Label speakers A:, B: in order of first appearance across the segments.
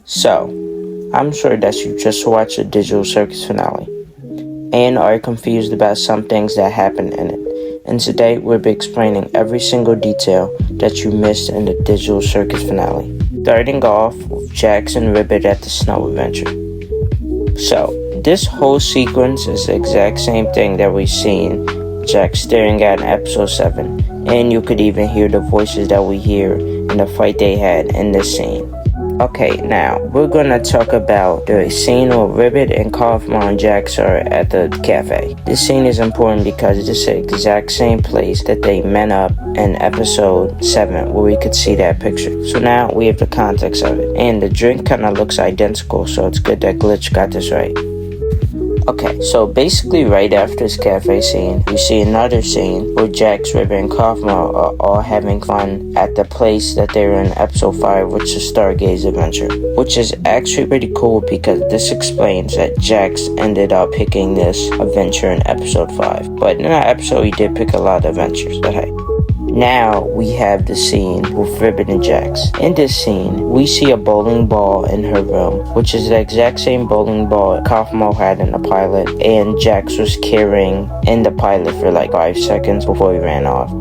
A: So, I'm sure that you just watched the Digital Circus finale and are confused about some things that happened in it. And today we'll be explaining every single detail that you missed in the Digital Circus finale. Starting off with Jax and Ribbit at the snow adventure. So, this whole sequence is the exact same thing that we've seen Jax staring at in episode 7, and you could even hear the voices that we hear in the fight they had in this scene. Okay, now, we're gonna talk about the scene where Ribbit and Kaufman and Jax are at the cafe. This scene is important because this is the exact same place that they met up in episode 7, where we could see that picture. So now we have the context of it. And the drink kinda looks identical, so it's good that Glitch got this right. Okay, so basically right after this cafe scene, we see another scene where Jax, Ribbit, and Kaufman are all having fun at the place that they were in episode 5, which is Stargaze Adventure. Which is actually pretty cool because this explains that Jax ended up picking this adventure in episode 5. But in that episode, he did pick a lot of adventures, but hey. Now we have the scene with Ribbit and Jax. In this scene, we see a bowling ball in her room, which is the exact same bowling ball Kaufman had in the pilot, and Jax was carrying in the pilot for like 5 seconds before he ran off.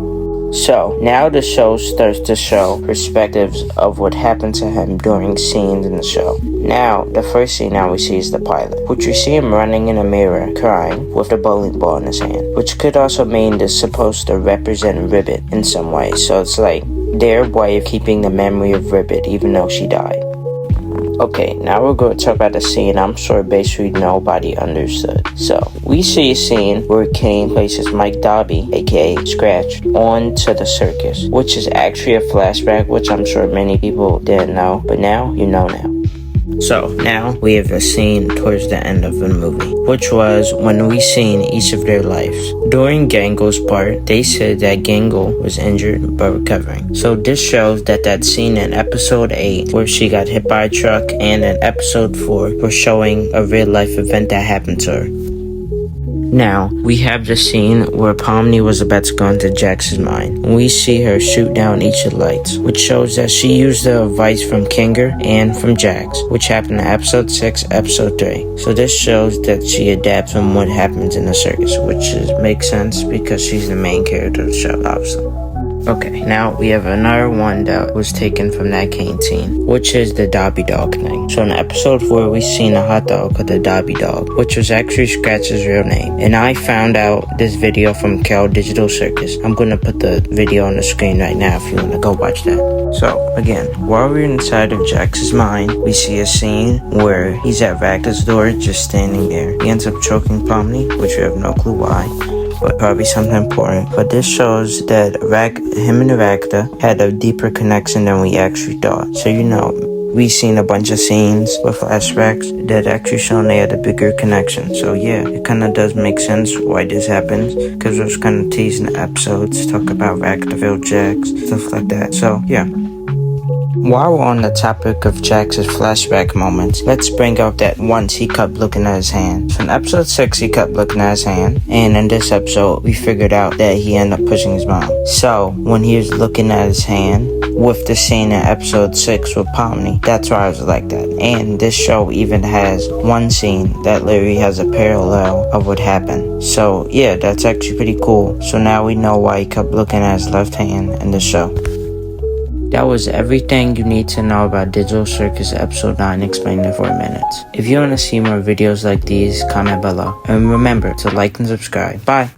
A: So, now the show starts to show perspectives of what happened to him during scenes in the show. Now, the first scene now we see is the pilot, which we see him running in a mirror, crying, with the bowling ball in his hand, which could also mean this supposed to represent Ribbit in some way, so it's like their way of keeping the memory of Ribbit even though she died. Okay, now we're going to talk about the scene I'm sure basically nobody understood. So, we see a scene where Kane places Mike Dobby, aka Scratch, onto the circus, which is actually a flashback, which I'm sure many people didn't know, but now you know now. So, now we have a scene towards the end of the movie, which was when we seen each of their lives. During Gangle's part, they said that Gangle was injured but recovering. So this shows that scene in episode 8 where she got hit by a truck and in episode 4 we're showing a real life event that happened to her. Now, we have the scene where Pomni was about to go into Jax's mind. We see her shoot down each of the lights, which shows that she used the advice from Kinger and from Jax, which happened in episode 6, episode 3. So this shows that she adapts from what happens in the circus, which makes sense because she's the main character of the show, obviously. Okay, now we have another one that was taken from that Kane scene, which is the Dobby Dog thing. So in episode 4, we seen a hot dog called the Dobby Dog, which was actually Scratch's real name. And I found out this video from Cal Digital Circus. I'm gonna put the video on the screen right now if you wanna go watch that. So, again, while we're inside of Jax's mind, we see a scene where he's at Ragda's door, just standing there. He ends up choking Pomni, which we have no clue why, but probably something important. But this shows that him and Ragda had a deeper connection than we actually thought. So, we seen a bunch of scenes with flashbacks that actually shown they had a bigger connection. So yeah, it kind of does make sense why this happens, because it was kind of teasing the episodes, talk about Ragdaville, Jax, stuff like that. So yeah. While we're on the topic of Jax's flashback moments, let's bring up that once he kept looking at his hand. So in episode 6, he kept looking at his hand, and in this episode, we figured out that he ended up pushing his mom. So, when he was looking at his hand, with the scene in episode 6 with Pomni, that's why I was like that. And this show even has one scene that literally has a parallel of what happened. So, yeah, that's actually pretty cool. So now we know why he kept looking at his left hand in the show. That was everything you need to know about Digital Circus episode 9 explained in 4 minutes. If you want to see more videos like these, comment below. And remember to like and subscribe. Bye!